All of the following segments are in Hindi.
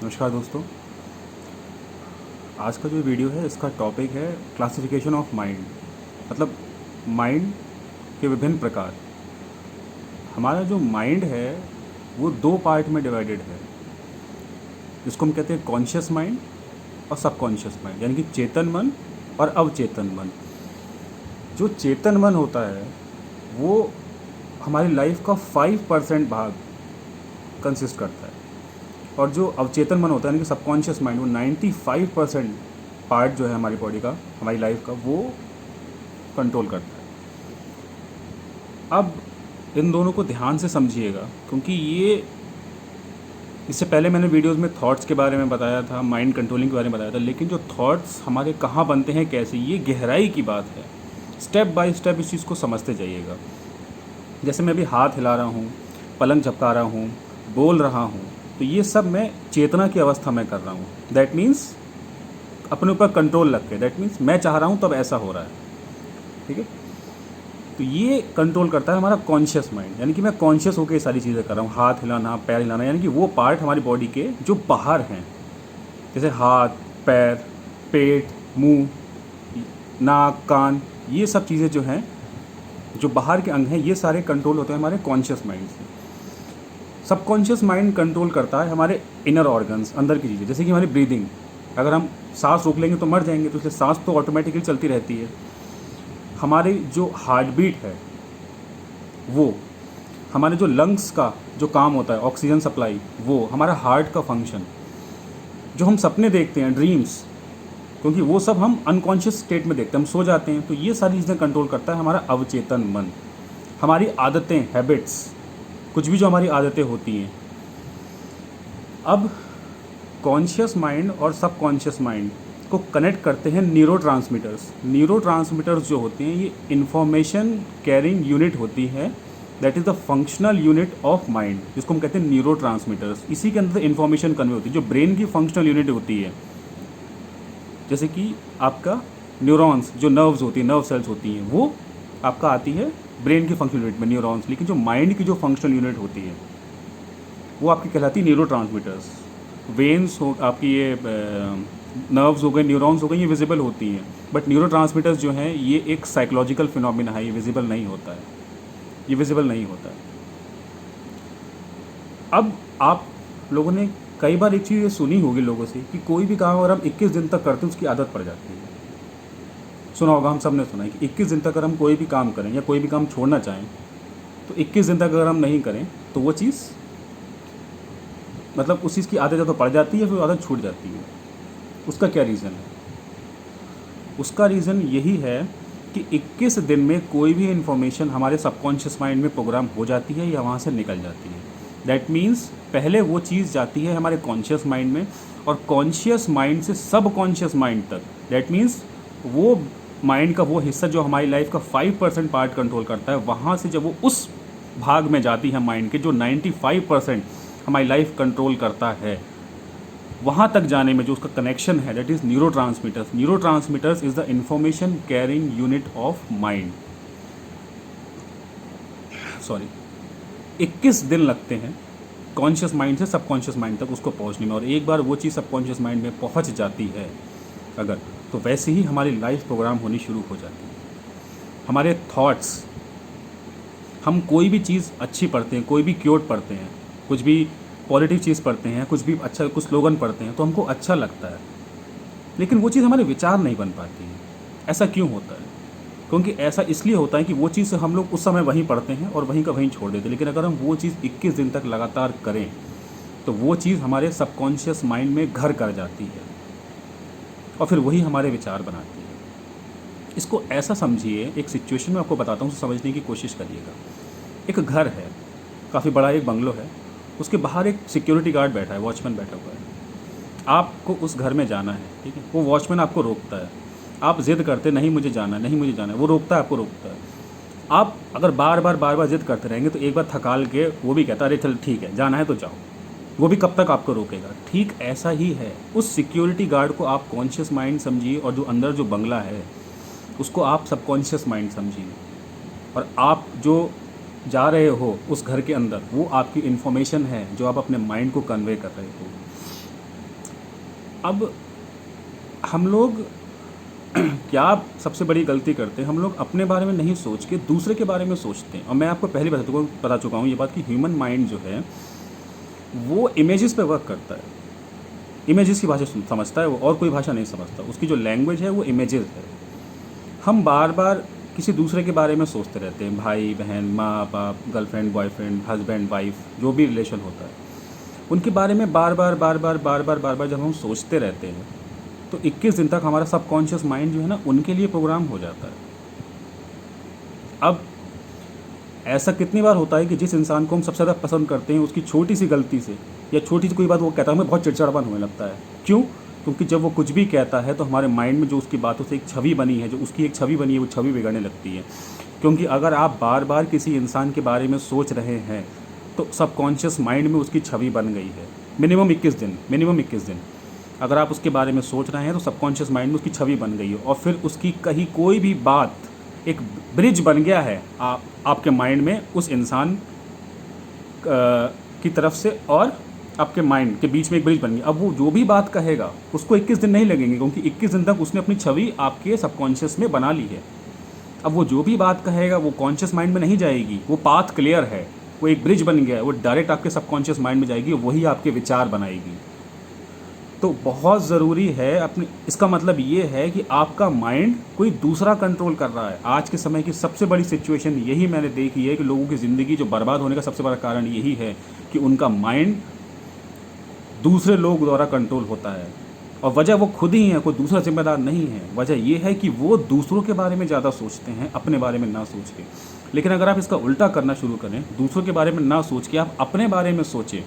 नमस्कार दोस्तों। आज का जो वीडियो है इसका टॉपिक है क्लासिफिकेशन ऑफ माइंड। मतलब माइंड के विभिन्न प्रकार। हमारा जो माइंड है वो दो पार्ट में डिवाइडेड है, जिसको हम कहते हैं कॉन्शियस माइंड और सबकॉन्शियस माइंड, यानी कि चेतन मन और अवचेतन मन। जो चेतन मन होता है वो हमारी लाइफ का 5% भाग कंसिस्ट करता है, और जो अवचेतन मन होता है यानी कि सबकॉन्शियस माइंड वो 95% पार्ट जो है हमारी बॉडी का, हमारी लाइफ का, वो कंट्रोल करता है। अब इन दोनों को ध्यान से समझिएगा, क्योंकि ये इससे पहले मैंने वीडियोस में थॉट्स के बारे में बताया था, माइंड कंट्रोलिंग के बारे में बताया था, लेकिन जो थॉट्स हमारे कहाँ बनते हैं, कैसे, ये गहराई की बात है। स्टेप बाय स्टेप इस चीज़ को समझते जाइएगा। जैसे मैं अभी हाथ हिला रहा हूँ, पलंग झपका रहा हूँ, बोल रहा हूँ, तो ये सब मैं चेतना की अवस्था में कर रहा हूँ। दैट मीन्स अपने ऊपर कंट्रोल रख के, दैट मीन्स मैं चाह रहा हूँ तब ऐसा हो रहा है। ठीक है, तो ये कंट्रोल करता है हमारा कॉन्शियस माइंड, यानी कि मैं कॉन्शियस होकर ये सारी चीज़ें कर रहा हूँ। हाथ हिलाना, पैर हिलाना, यानी कि वो पार्ट हमारी बॉडी के जो बाहर हैं, जैसे हाथ, पैर, पेट, मुंह, नाक, कान, ये सब चीज़ें जो हैं, जो बाहर के अंग हैं, ये सारे कंट्रोल होते हैं हमारे कॉन्शियस माइंड से। सबकॉन्शियस माइंड कंट्रोल करता है हमारे इनर ऑर्गन्स, अंदर की चीज़ें, जैसे कि हमारी ब्रीदिंग। अगर हम सांस रोक लेंगे तो मर जाएंगे, तो इसलिए सांस तो ऑटोमेटिकली चलती रहती है। हमारी जो हार्ट बीट है वो, हमारे जो लंग्स का जो काम होता है, ऑक्सीजन सप्लाई, वो हमारा हार्ट का फंक्शन, जो हम सपने देखते हैं, ड्रीम्स, क्योंकि वो सब हम अनकॉन्शियस स्टेट में देखते हैं, हम सो जाते हैं, तो ये सारी चीज़ें कंट्रोल करता है हमारा अवचेतन मन। हमारी आदतें, हैबिट्स, कुछ भी जो हमारी आदतें होती हैं। अब कॉन्शियस माइंड और सबकॉन्शियस माइंड को कनेक्ट करते हैं न्यूरोट्रांसमीटर्स। न्यूरोट्रांसमीटर्स जो होते हैं ये इंफॉर्मेशन कैरिंग यूनिट होती है, that is the functional unit of mind, जिसको हम कहते हैं न्यूरोट्रांसमीटर्स। इसी के अंदर इन्फॉर्मेशन कन्वे होती है, जो ब्रेन की फंक्शनल यूनिट होती है। जैसे कि आपका न्यूरॉन्स, जो नर्व्स होती हैं, नर्व सेल्स होती हैं, वो आपका आती है ब्रेन की फंक्शनल यूनिट में, न्यूरॉन्स। लेकिन जो माइंड की जो फंक्शनल यूनिट होती है वो आपकी कहलाती है न्यूरोट्रांसमीटर्स। वेन्स हो आपकी, ये नर्व्स हो गए, न्यूरॉन्स हो गए, ये विजिबल होती हैं, बट न्यूरोट्रांसमीटर्स जो हैं ये एक साइकोलॉजिकल फिनोमिना है, ये विजिबल नहीं होता है, ये विजिबल नहीं होता है। अब आप लोगों ने कई बार एक चीज़ ये सुनी होगी लोगों से कि कोई भी काम अगर हम 21 दिन तक करते हैं उसकी आदत पड़ जाती है। सुना होगा, हम सब ने सुना है कि 21 दिन तक अगर हम कोई भी काम करें या कोई भी काम छोड़ना चाहें तो 21 दिन तक अगर हम नहीं करें तो वो चीज़, मतलब उस चीज़ की आदत या तो पड़ जाती है, फिर आदत छूट जाती है। उसका क्या रीज़न है? उसका रीज़न यही है कि 21 दिन में कोई भी इन्फॉर्मेशन हमारे सबकॉन्शियस माइंड में प्रोग्राम हो जाती है या वहाँ से निकल जाती है। दैट मीन्स पहले वो चीज़ जाती है हमारे कॉन्शियस माइंड में, और कॉन्शियस माइंड से सबकॉन्शियस माइंड तक। दैट मीन्स वो माइंड का वो हिस्सा जो हमारी लाइफ का 5% पार्ट कंट्रोल करता है, वहाँ से जब वो उस भाग में जाती है माइंड के जो 95% हमारी लाइफ कंट्रोल करता है, वहाँ तक जाने में जो उसका कनेक्शन है, that is neurotransmitters. Neurotransmitters is the information carrying unit of mind. Sorry, 21 दिन लगते हैं कॉन्शियस माइंड से सबकॉन्शियस माइंड तक उसको पहुँचने में, और एक बार वो चीज़ सबकॉन्शियस माइंड में पहुँच जाती है अगर, तो वैसे ही हमारी लाइफ प्रोग्राम होनी शुरू हो जाती है। हमारे थॉट्स, हम कोई भी चीज़ अच्छी पढ़ते हैं, कोई भी क्योट पढ़ते हैं, कुछ भी पॉजिटिव चीज़ पढ़ते हैं, कुछ भी अच्छा, कुछ स्लोगन पढ़ते हैं, तो हमको अच्छा लगता है, लेकिन वो चीज़ हमारे विचार नहीं बन पाती है। ऐसा क्यों होता है? क्योंकि ऐसा इसलिए होता है कि वो चीज़ हम लोग उस समय वहीं पढ़ते हैं और वहीं का वहीं छोड़ देते हैं। लेकिन अगर हम वो चीज़ 21 दिन तक लगातार करें तो वो चीज़ हमारे सबकॉन्शियस माइंड में घर कर जाती है, और फिर वही हमारे विचार बनाती है। इसको ऐसा समझिए, एक सिचुएशन में आपको बताता हूँ, समझने की कोशिश करिएगा। एक घर है, काफ़ी बड़ा एक बंगलो है, उसके बाहर एक सिक्योरिटी गार्ड बैठा है, वॉचमैन बैठा हुआ है। आपको उस घर में जाना है, ठीक है, वो वॉचमैन आपको रोकता है। आप ज़िद करते, नहीं मुझे जाना है, नहीं मुझे जाना है, वो रोकता है, आपको रोकता है। आप अगर बार बार ज़िद करते रहेंगे तो एक बार थकाल के वो भी कहता है, अरे चल ठीक है, जाना है तो जाओ। वो भी कब तक आपको रोकेगा? ठीक ऐसा ही है, उस सिक्योरिटी गार्ड को आप कॉन्शियस माइंड समझिए, और जो अंदर जो बंगला है उसको आप सबकॉन्शियस माइंड समझिए, और आप जो जा रहे हो उस घर के अंदर, वो आपकी इन्फॉर्मेशन है जो आप अपने माइंड को कन्वे कर रहे हो। अब हम लोग क्या सबसे बड़ी गलती करते हैं, हम लोग अपने बारे में नहीं सोच के दूसरे के बारे में सोचते हैं। और मैं आपको पहले बता चुका हूँ ये बात कि ह्यूमन माइंड जो है वो इमेजेस पे वर्क करता है, इमेजेस की भाषा समझता है वो, और कोई भाषा नहीं समझता। उसकी जो लैंग्वेज है वो इमेजेस है। हम बार बार किसी दूसरे के बारे में सोचते रहते हैं, भाई बहन, माँ बाप, गर्लफ्रेंड बॉयफ्रेंड, हस्बैंड वाइफ, जो भी रिलेशन होता है उनके बारे में बार बार जब हम सोचते रहते हैं तो 21 दिन तक हमारा सबकॉन्शियस माइंड जो है ना उनके लिए प्रोग्राम हो जाता है। अब ऐसा कितनी बार होता है कि जिस इंसान को हम सबसे ज़्यादा पसंद करते हैं उसकी छोटी सी गलती से या छोटी सी कोई बात वो कहता है, हमें बहुत चिड़चिड़ापन होने लगता है। क्यों? क्योंकि जब वो कुछ भी कहता है तो हमारे माइंड में जो उसकी बातों से एक छवि बनी है, जो उसकी एक छवि बनी है, वो छवि बिगड़ने लगती है। क्योंकि अगर आप बार बार किसी इंसान के बारे में सोच रहे हैं तो सबकॉन्शियस माइंड में उसकी छवि बन गई है। मिनिमम 21 दिन अगर आप उसके बारे में सोच रहे हैं तो सबकॉन्शियस माइंड में उसकी छवि बन गई है, और फिर उसकी कहीं कोई भी बात एक ब्रिज बन गया है आपके माइंड में उस इंसान की तरफ से, और आपके माइंड के बीच में एक ब्रिज बन गया। अब वो जो भी बात कहेगा उसको 21 दिन नहीं लगेंगे, क्योंकि 21 दिन तक उसने अपनी छवि आपके सबकॉन्शियस में बना ली है। अब वो जो भी बात कहेगा वो कॉन्शियस माइंड में नहीं जाएगी, वो पाथ क्लियर है, वो एक ब्रिज बन गया है, वो डायरेक्ट आपके सबकॉन्शियस माइंड में जाएगी, वही आपके विचार बनाएगी। तो बहुत ज़रूरी है अपने, इसका मतलब ये है कि आपका माइंड कोई दूसरा कंट्रोल कर रहा है। आज के समय की सबसे बड़ी सिचुएशन यही मैंने देखी है कि लोगों की ज़िंदगी जो बर्बाद होने का सबसे बड़ा कारण यही है कि उनका माइंड दूसरे लोग द्वारा कंट्रोल होता है। और वजह वो खुद ही है, कोई दूसरा जिम्मेदार नहीं है। वजह ये है कि वो दूसरों के बारे में ज़्यादा सोचते हैं, अपने बारे में ना सोच के। लेकिन अगर आप इसका उल्टा करना शुरू करें, दूसरों के बारे में ना सोच के आप अपने बारे में सोचें,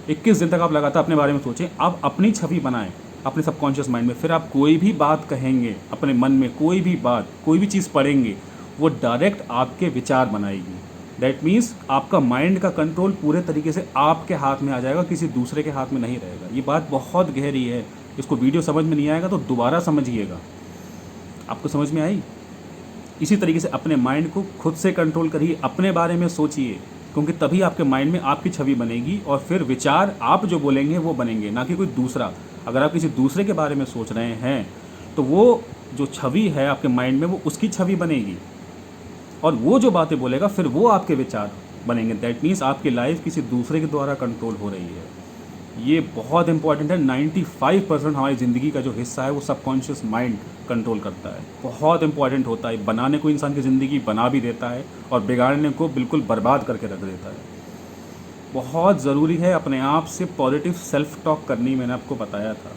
21 दिन तक आप लगातार अपने बारे में सोचें, आप अपनी छवि बनाएं अपने सबकॉन्शियस माइंड में, फिर आप कोई भी बात कहेंगे अपने मन में, कोई भी बात, कोई भी चीज़ पढ़ेंगे, वो डायरेक्ट आपके विचार बनाएगी। दैट मीन्स आपका माइंड का कंट्रोल पूरे तरीके से आपके हाथ में आ जाएगा, किसी दूसरे के हाथ में नहीं रहेगा। ये बात बहुत गहरी है, इसको वीडियो समझ में नहीं आएगा तो दोबारा समझिएगा। आपको समझ में आई? इसी तरीके से अपने माइंड को खुद से कंट्रोल करिए, अपने बारे में सोचिए, क्योंकि तभी आपके माइंड में आपकी छवि बनेगी, और फिर विचार आप जो बोलेंगे वो बनेंगे, ना कि कोई दूसरा। अगर आप किसी दूसरे के बारे में सोच रहे हैं तो वो जो छवि है आपके माइंड में वो उसकी छवि बनेगी, और वो जो बातें बोलेगा फिर वो आपके विचार बनेंगे। दैट मीन्स आपकी लाइफ किसी दूसरे के द्वारा कंट्रोल हो रही है। ये बहुत इंपॉर्टेंट है। 95% हमारी ज़िंदगी का जो हिस्सा है वो सबकॉन्शियस माइंड कंट्रोल करता है। बहुत इंपॉर्टेंट होता है, बनाने को इंसान की ज़िंदगी बना भी देता है और बिगाड़ने को बिल्कुल बर्बाद करके रख देता है। बहुत ज़रूरी है अपने आप से पॉजिटिव सेल्फ टॉक करनी, मैंने आपको बताया था।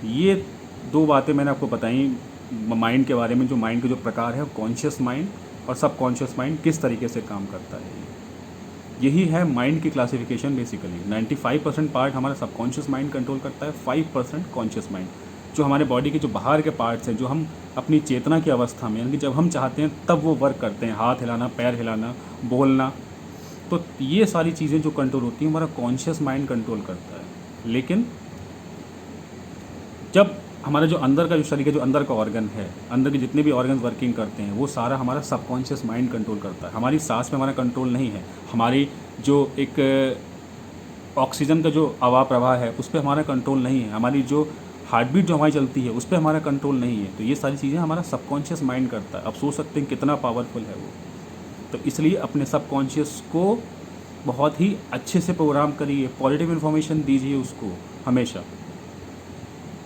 ये 2 बातें मैंने आपको बताई माइंड के बारे में, जो माइंड के जो प्रकार है, कॉन्शियस माइंड और सबकॉन्शियस माइंड किस तरीके से काम करता है। यही है माइंड की क्लासिफिकेशन। बेसिकली 95% पार्ट हमारा सबकॉन्शियस माइंड कंट्रोल करता है, 5% कॉन्शियस माइंड। जो हमारे बॉडी के जो बाहर के पार्ट्स हैं, जो हम अपनी चेतना की अवस्था में, यानी कि जब हम चाहते हैं तब वो वर्क करते हैं, हाथ हिलाना, पैर हिलाना, बोलना, तो ये सारी चीज़ें जो कंट्रोल होती हैं हमारा कॉन्शियस माइंड कंट्रोल करता है। लेकिन जब हमारा जो अंदर का, जो शरीर का जो अंदर का ऑर्गन है, अंदर के जितने भी ऑर्गन्स वर्किंग करते हैं, वो सारा हमारा सबकॉन्शियस माइंड कंट्रोल करता है। हमारी सांस में हमारा कंट्रोल नहीं है, हमारी जो एक ऑक्सीजन का जो आवाह प्रवाह है उस पर हमारा कंट्रोल नहीं है, हमारी जो हार्ट बीट जो हमारी चलती है उस पर हमारा कंट्रोल नहीं है। तो ये सारी चीज़ें हमारा सबकॉन्शियस माइंड करता है। आप सोच सकते हैं कितना पावरफुल है वो। तो इसलिए अपने सबकॉन्शियस को बहुत ही अच्छे से प्रोग्राम करिए, पॉजिटिव इन्फॉर्मेशन दीजिए उसको हमेशा,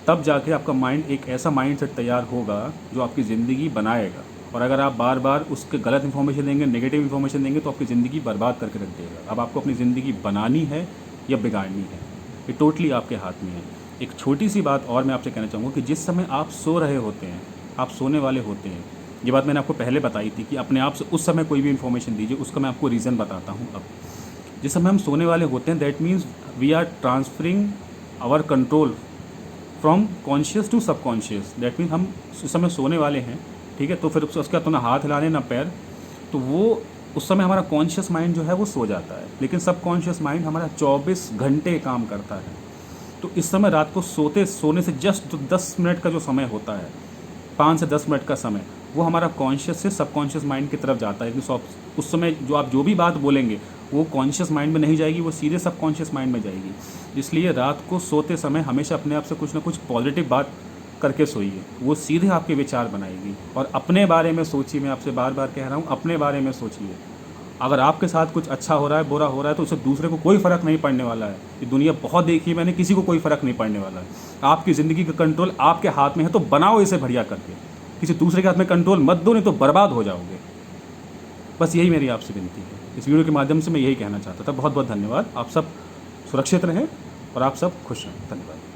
तब जाके आपका माइंड एक ऐसा माइंड सेट तैयार होगा जो आपकी ज़िंदगी बनाएगा। और अगर आप बार बार उसके गलत इन्फॉर्मेशन देंगे, नेगेटिव इन्फॉर्मेशन देंगे, तो आपकी ज़िंदगी बर्बाद करके रख देगा। अब आपको अपनी ज़िंदगी बनानी है या बिगाड़नी है, ये टोटली आपके हाथ में है। एक छोटी सी बात और मैं आपसे कहना चाहूँगा कि जिस समय आप सो रहे होते हैं, आप सोने वाले होते हैं, ये बात मैंने आपको पहले बताई थी कि अपने आप से उस समय कोई भी इन्फॉर्मेशन दीजिए। उसका मैं आपको रीज़न बताता हूँ। अब जिस समय हम सोने वाले होते हैं, that means we are transferring our control from conscious to subconscious. That mean हम उस समय सोने वाले हैं, ठीक है, तो फिर उसके बाद तो ना हाथ हिलाने ना पैर, तो वो उस समय हमारा कॉन्शियस माइंड जो है वो सो जाता है, लेकिन सबकॉन्शियस माइंड हमारा 24 घंटे काम करता है। तो इस समय रात को सोने से जस्ट 10 मिनट का जो समय होता है, 5 से 10 मिनट का समय, वो हमारा कॉन्शियस से सबकॉन्शियस माइंड की तरफ जाता है कि उस समय जो आप जो भी बात बोलेंगे वो कॉन्शियस माइंड में नहीं जाएगी, वो सीधे सबकॉन्शियस माइंड में जाएगी। इसलिए रात को सोते समय हमेशा अपने आप से कुछ ना कुछ पॉजिटिव बात करके सोइए, वो सीधे आपके विचार बनाएगी। और अपने बारे में सोचिए, मैं आपसे बार बार कह रहा हूँ, अपने बारे में सोचिए। अगर आपके साथ कुछ अच्छा हो रहा है, बुरा हो रहा है, तो उससे दूसरे को कोई फ़र्क नहीं पड़ने वाला है। ये दुनिया बहुत देखी है मैंने, किसी को कोई फ़र्क नहीं पड़ने वाला है। आपकी ज़िंदगी का कंट्रोल आपके हाथ में है, तो बनाओ इसे बढ़िया करके। किसी दूसरे के हाथ में कंट्रोल मत दो, नहीं तो बर्बाद हो जाओगे। बस यही मेरी आपसे विनती है। इस वीडियो के माध्यम से मैं यही कहना चाहता था। बहुत बहुत धन्यवाद। आप सब सुरक्षित रहें और आप सब खुश रहें। धन्यवाद।